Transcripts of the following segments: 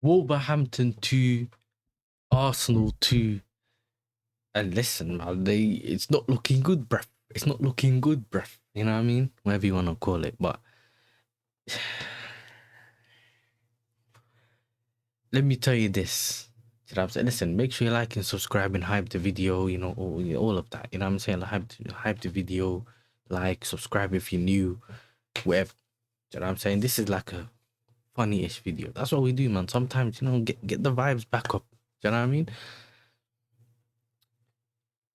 Wolverhampton 2, Arsenal 2. And listen, man, it's not looking good, bruv. It's not looking good, bruv. You know what I mean? Whatever you want to call it. But let me tell you this. You know what I'm saying? Listen, make sure you like and subscribe and hype the video, you know, all of that. You know what I'm saying? Hype the video, like, subscribe if you're new, whatever. You know what I'm saying? This is like a funny-ish video. That's what we do, man. Sometimes, you know, get the vibes back up. You know what I mean?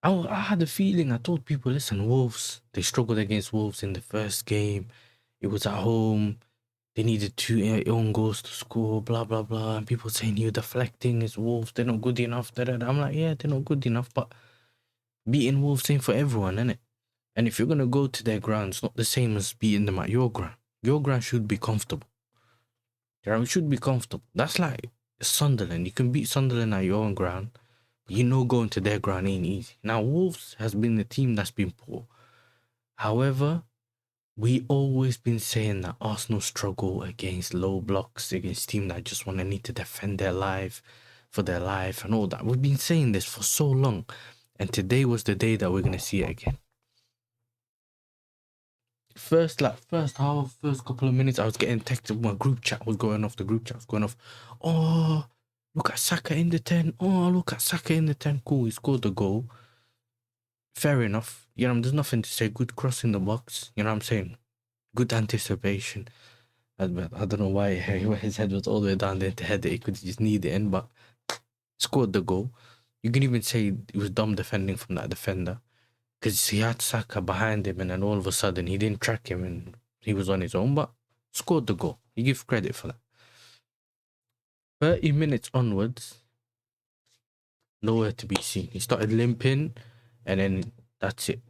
I had a feeling, I told people, listen, Wolves, they struggled against Wolves in the first game. It was at home. They needed 2 own goals to score, blah, blah, blah. And people saying, you're deflecting, it's Wolves, they're not good enough. Da, da, da. I'm like, yeah, they're not good enough, but beating Wolves ain't for everyone, innit? And if you're going to go to their ground, it's not the same as beating them at your ground. Your ground should be comfortable. Your ground should be comfortable. That's like Sunderland. You can beat Sunderland at your own ground. You know, going to their ground ain't easy. Now, Wolves has been the team that's been poor. However, we always been saying that Arsenal struggle against low blocks, against teams that just want to need to defend their life for their life and all that. We've been saying this for so long. And today was the day that we're going to see it again. First half, first couple of minutes, I was getting texted. My group chat was going off. The group chat was going off. Oh, look at Saka in the 10. Oh, look at Saka in the 10. Cool, he scored the goal. Fair enough. You know, there's nothing to say. Good cross in the box. You know what I'm saying? Good anticipation. I don't know why his head was all the way down there to head it. He could just need it in, but scored the goal. You can even say it was dumb defending from that defender because he had Saka behind him and then all of a sudden he didn't track him and he was on his own, but scored the goal. You give credit for that. 30 minutes onwards, nowhere to be seen. He started limping and then that's it.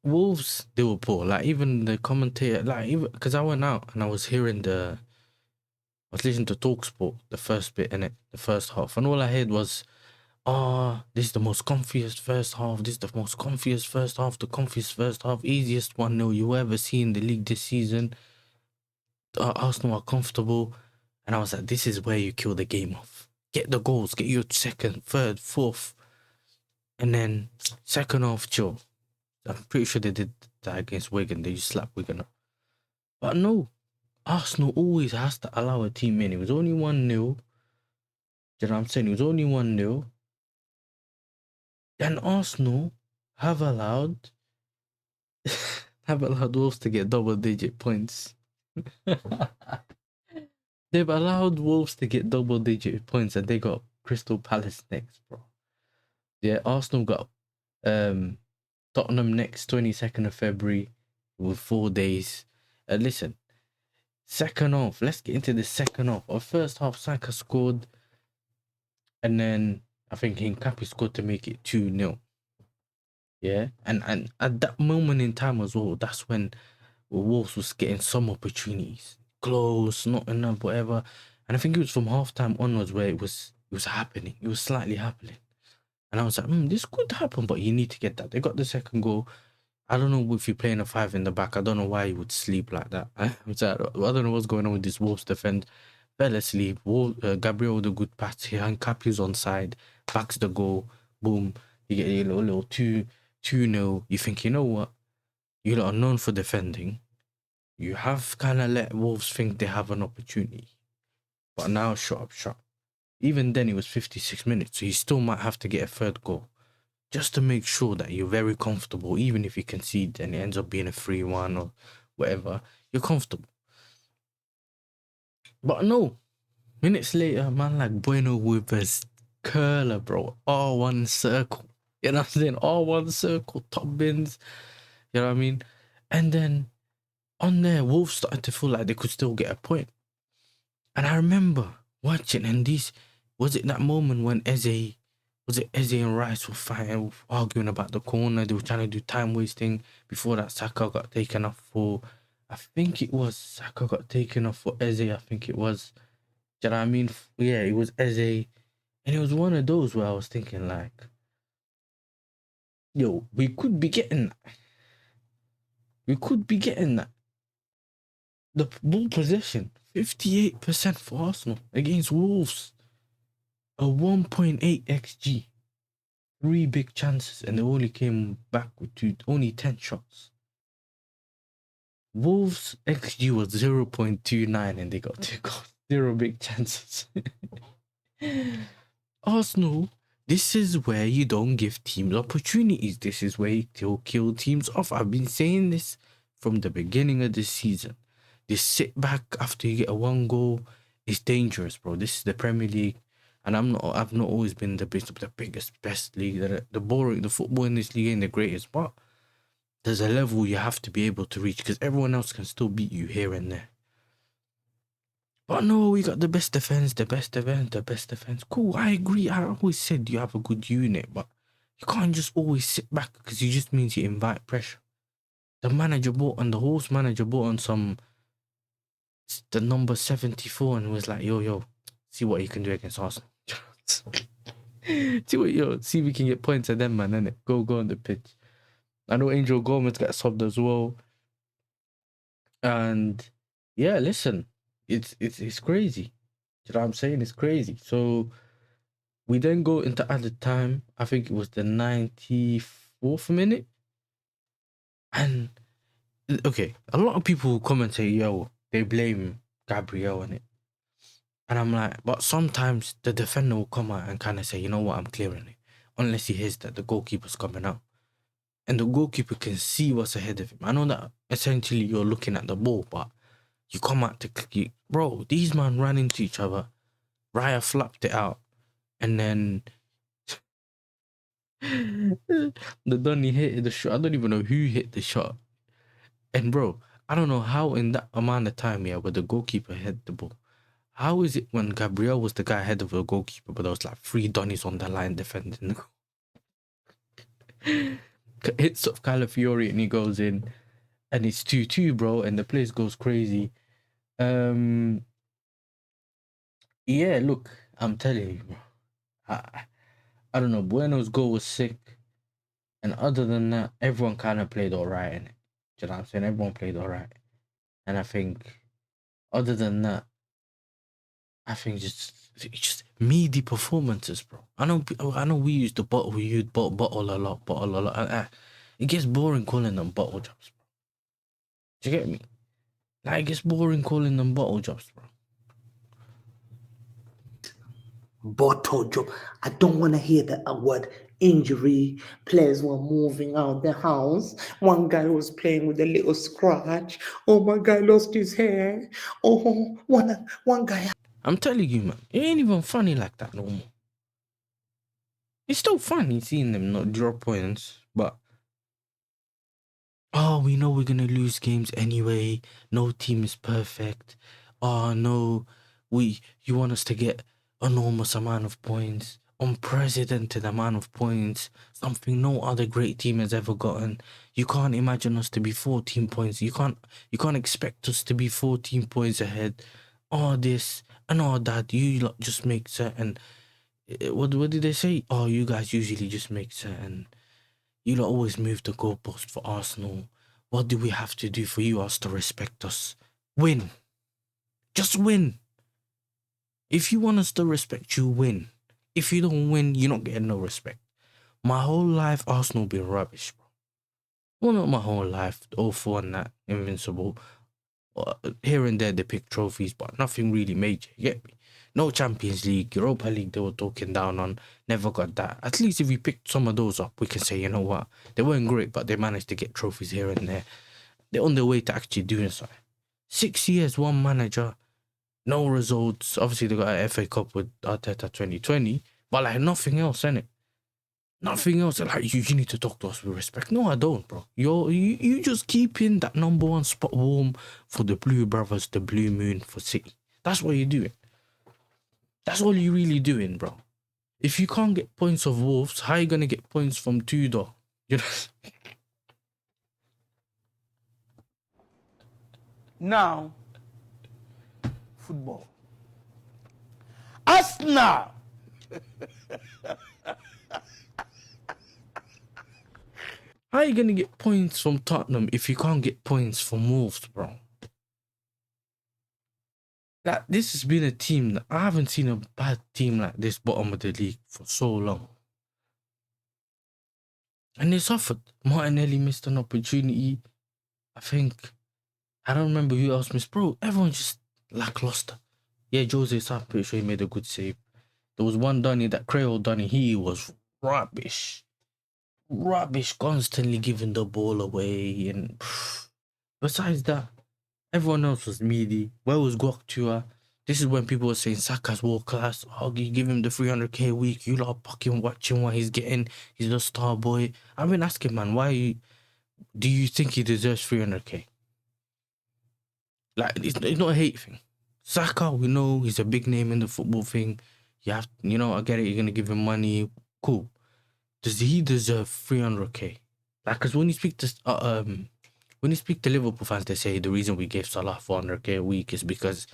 Wolves, they were poor. Like, even the commentator, like, even because I went out and I was hearing I was listening to TalkSport, the first bit in it, the first half, and all I heard was, this is the most comfiest first half. This is the most comfiest first half, the comfiest first half, easiest 1-0 you ever see in the league this season. Arsenal are comfortable. And I was like, this is where you kill the game off. Get the goals, get your second, third, fourth, and then second half, chill. I'm pretty sure they did that against Wigan. They just slapped Wigan up. But no, Arsenal always has to allow a team in. It was only 1-0. You know what I'm saying? It was only 1-0. And Arsenal have allowed Wolves to get double-digit points. They've allowed Wolves to get double-digit points and they got Crystal Palace next, bro. Yeah, Arsenal got Tottenham next, 22nd of February with 4 days. Listen, second half, let's get into the second half. Our first half, Saka scored, and then I think Hincapié scored to make it 2-0. Yeah, and at that moment in time as well, that's when Wolves was getting some opportunities. Close, not enough, whatever. And I think it was from halftime onwards where it was happening. It was slightly happening. And I was like, this could happen, but you need to get that. They got the second goal. I don't know if you're playing a 5 in the back. I don't know why you would sleep like that. I don't know what's going on with this Wolves defense. Fell asleep. Gabriel with a good pass here. Hincapié's on side. Backs the goal. Boom. You get a little 2-0. You think, you know what? You lot are known for defending. You have kind of let Wolves think they have an opportunity. But now, shut up. Even then, it was 56 minutes. So you still might have to get a third goal. Just to make sure that you're very comfortable, even if you concede and it ends up being a 3-1 or whatever, you're comfortable. But no, minutes later, man like Bueno with his curler, bro, R1 circle. You know what I'm saying? R1 circle, top bins. You know what I mean? And then on there, Wolves started to feel like they could still get a point. And I remember watching, and was it that moment when Eze and Rice were fighting, arguing about the corner? They were trying to do time wasting. Before that, Saka got taken off for, I think it was Saka got taken off for Eze. I think it was. Do you know what I mean? Yeah, it was Eze. And it was one of those where I was thinking like, yo, we could be getting that. The ball possession, 58% for Arsenal against Wolves. A 1.8 xG. 3 big chances, and they only came back with only 10 shots. Wolves XG was 0.29 and they got 2 goals. 0 big chances. Arsenal, this is where you don't give teams opportunities. This is where you kill teams off. I've been saying this from the beginning of the season. This sit back after you get a 1 goal is dangerous, bro. This is the Premier League. And I've not always been the best league. The football in this league ain't the greatest, but there's a level you have to be able to reach because everyone else can still beat you here and there. But no, we got the best defense. Cool, I agree. I always said you have a good unit, but you can't just always sit back because it just means you invite pressure. The horse manager bought on the number 74 and was like, yo, see what you can do against Arsenal. See if we can get points at them, man, innit? Go on the pitch. I know Angel Gomez got subbed as well. And yeah, listen, it's crazy. You know what I'm saying? It's crazy. So we then go into added time. I think it was the 94th minute. And okay, a lot of people come and say, yo, they blame Gabriel on it. And I'm like, but sometimes the defender will come out and kind of say, you know what, I'm clearing it. Unless he hears that the goalkeeper's coming out. And the goalkeeper can see what's ahead of him. I know that essentially you're looking at the ball, but you come out to click. Bro, these men ran into each other. Raya flapped it out. And then the Donny hit the shot. I don't even know who hit the shot. And bro, I don't know how in that amount of time, where the goalkeeper hit the ball. How is it when Gabriel was the guy ahead of the goalkeeper, but there was like 3 Donnies on the line defending the goal? Hits of Calafiori and he goes in. And it's 2-2, bro, and the place goes crazy. Yeah, look, I'm telling you, bro. I don't know. Bueno's goal was sick. And other than that, everyone kind of played all right in it. Do you know what I'm saying? Everyone played all right. And I think, other than that, I think just meaty performances, bro. I know we use bottle a lot. It gets boring calling them bottle jobs, bro. Do you get me? Like, it gets boring calling them bottle jobs, bro. Bottle job. I don't want to hear that word injury. Players were moving out the house. One guy was playing with a little scratch. Oh, my guy lost his hair. Oh, one guy. I'm telling you, man, it ain't even funny like that no more. It's still funny seeing them not drop points, but we know we're gonna lose games anyway. No team is perfect. No, you want us to get enormous amount of points, unprecedented amount of points, something no other great team has ever gotten. You can't imagine us to be 14 points. You can't expect us to be 14 points ahead. All this and all that. You lot just make certain. What did they say? Oh, you guys usually just make certain. You lot always move the goalpost for Arsenal. What do we have to do for you to respect us? Win. Just win. If you want us to respect you, win. If you don't win, you're not getting no respect. My whole life, Arsenal been rubbish, bro. Well, not my whole life. 04 and that, invincible. Here and there they pick trophies, but nothing really major. You get me? No Champions League, Europa League they were talking down on. Never got that. At least if we picked some of those up, we can say, you know what? They weren't great, but they managed to get trophies here and there. They're on their way to actually doing something. 6 years, one manager, no results. Obviously, they got an FA Cup with Arteta 2020, but like nothing else, innit? Nothing else. Like, you need to talk to us with respect. No, I don't, bro. You just keeping that number 1 spot warm for the Blue Brothers, the Blue Moon for City. That's what you're doing. That's all you're really doing, bro. If you can't get points of Wolves, how are you going to get points from Tudor? You know? Now, football. Arsenal. How are you going to get points from Tottenham if you can't get points from Wolves, bro? Like, this has been a team that I haven't seen a bad team like this bottom of the league for so long. And they suffered. Martinelli missed an opportunity. I think, I don't remember who else missed. Bro, everyone just lackluster. Yeah, Jose Sa, pretty sure he made a good save. There was one Donny, that Creole Donny, he was rubbish. Rubbish, constantly giving the ball away. And besides that, everyone else was meaty. Where was Guaktua? This is when people were saying Saka's world class. Oh, you give him the 300k a week. You lot fucking watching what he's getting. He's a star boy. I've been asking, man, why do you think he deserves 300k? Like, it's not a hate thing. Saka, we know he's a big name in the football thing. I get it. You're gonna give him money. Cool. Does he deserve 300k? Like, because when you speak to Liverpool fans, they say the reason we gave Salah 400k a week is because,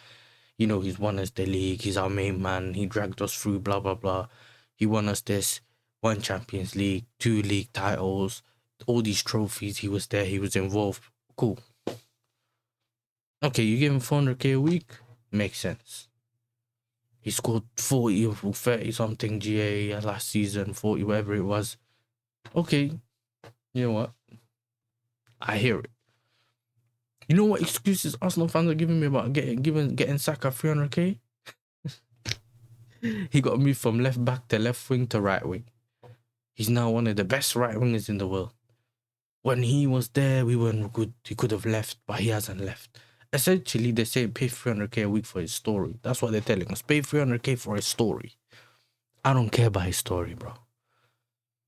he's won us the league. He's our main man. He dragged us through. Blah blah blah. He won us this, 1 Champions League, 2 league titles, all these trophies. He was there. He was involved. Cool. Okay, you give him 400k a week. Makes sense. He scored 40 or 30 something GA last season, 40, whatever it was. Okay, you know what? I hear it. You know what excuses Arsenal fans are giving me about getting Saka 300k? He got moved from left back to left wing to right wing. He's now one of the best right wingers in the world. When he was there, we weren't good. He could have left, but he hasn't left. Essentially, they say pay 300k a week for his story. That's what they're telling us. Pay 300k for his story. I don't care about his story, bro.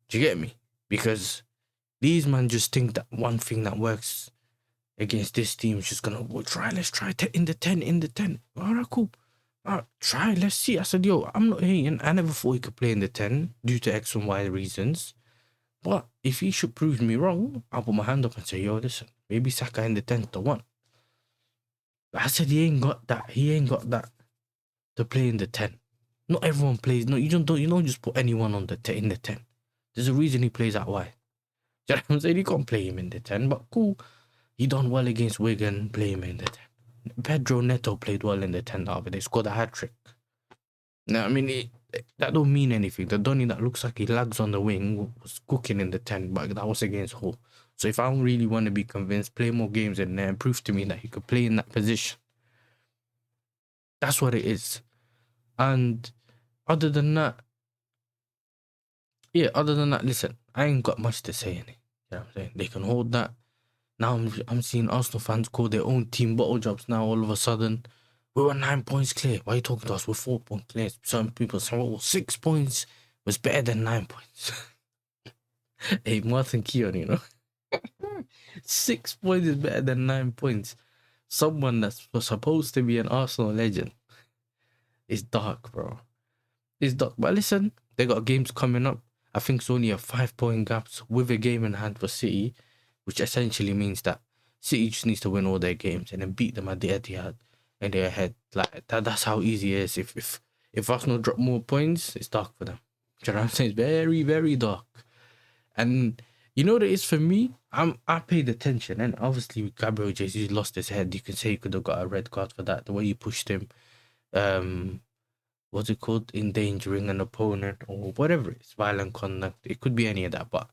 Do you get me? Because these men just think that one thing that works against this team is just gonna let's try in the 10. All right, cool. All right, try, let's see. I said, yo, I'm not hating. I never thought he could play in the 10 due to X and Y reasons. But if he should prove me wrong, I'll put my hand up and say, yo, listen, maybe Saka in the 10th to 1. But I said he ain't got that. He ain't got that to play in the 10. Not everyone plays. No, you don't just put anyone on in the 10. There's a reason he plays out wide. You know what I'm saying? You can't play him in the 10, but cool. He done well against Wigan, play him in the 10. Pedro Neto played well in the 10 the other day, scored a hat-trick. Now, I mean, that don't mean anything. The Donny that looks like he lags on the wing was cooking in the 10, but that was against Hull. So if I don't really want to be convinced, play more games in there and prove to me that he could play in that position. That's what it is. And other than that, listen, I ain't got much to say in it. You know what I'm saying? They can hold that. Now I'm seeing Arsenal fans call their own team bottle jobs now all of a sudden. We were 9 points clear. Why are you talking to us? We're 4 points clear. Some people say, well, 6 points was better than 9 points. Hey, Martin Keown, 6 points is better than 9 points. Someone that's supposed to be an Arsenal legend. It's dark, bro. It's dark. But listen, they got games coming up. I think it's only a 5-point gap with a game in hand for City, which essentially means that City just needs to win all their games and then beat them at the Etihad and they're ahead. Like that's how easy it is. If Arsenal drop more points, it's dark for them. Do you know what I'm saying? It's very, very dark. And you know what it is for me? I paid attention, and obviously Gabriel Jesus lost his head. You can say he could have got a red card for that, the way he pushed him. What's it called? Endangering an opponent or whatever it is, violent conduct. It could be any of that, but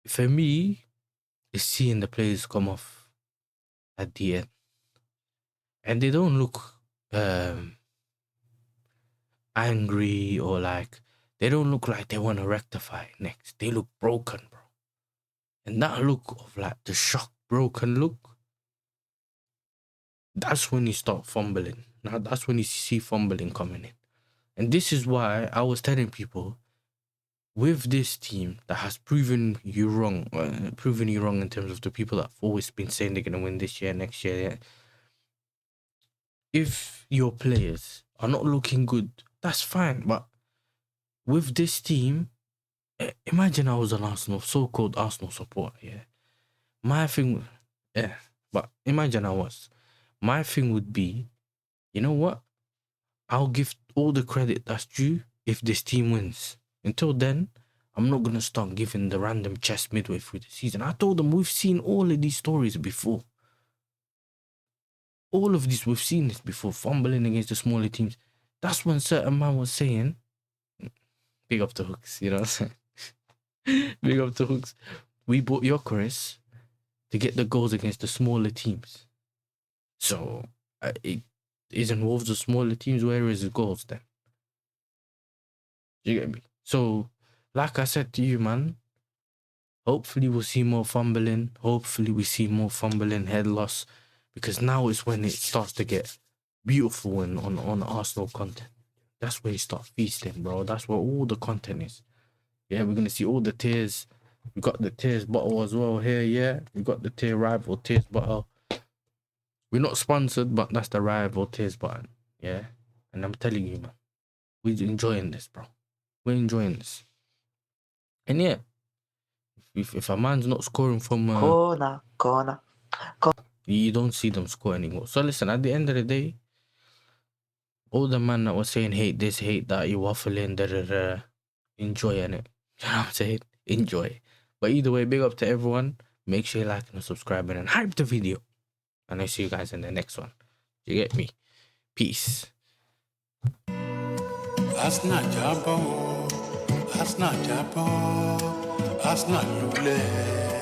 for me, it's seeing the players come off at the end. And they don't look angry or like, they don't look like they want to rectify it next. They look broken, bro. And that look of like the shocked, broken look, that's when you start fumbling. Now that's when you see fumbling coming in. And this is why I was telling people, with this team that has proven you wrong in terms of the people that have always been saying they're going to win this year, next year, yeah, if your players are not looking good, that's fine. But with this team, imagine I was an so-called Arsenal supporter, yeah. My thing, yeah, but imagine I was. My thing would be, you know what? I'll give all the credit that's due if this team wins. Until then, I'm not going to start giving the random chest midway through the season. I told them we've seen all of these stories before. All of this, we've seen this before, fumbling against the smaller teams. That's when certain man was saying, big up to Hooks, you know what I'm saying? Big up to Hooks. We bought Gyökeres to get the goals against the smaller teams. So, it isn't Wolves the smaller teams? Where is the goals then? You get me? So, like I said to you, man, hopefully we'll see more fumbling. Hopefully we see more fumbling, head loss, because now is when it starts to get beautiful and on Arsenal content. That's where you start feasting, bro. That's where all the content is. Yeah, we're gonna see all the tiers. We got the tiers bottle as well here. Yeah, we got the tier rival tiers bottle. We're not sponsored, but that's the rival tiers button. Yeah, and I'm telling you, man, we're enjoying this, bro. We're enjoying this. And yeah, if a man's not scoring from Corner. you don't see them score anymore. So listen, at the end of the day, all the man that was saying hate this, hate that, you waffling, enjoy it. You know what I'm saying? Enjoy. But either way, big up to everyone. Make sure you like and subscribe and hype the video. And I see you guys in the next one. You get me? Peace. That's not Jabbo. That's not Jabbo. That's not Lule.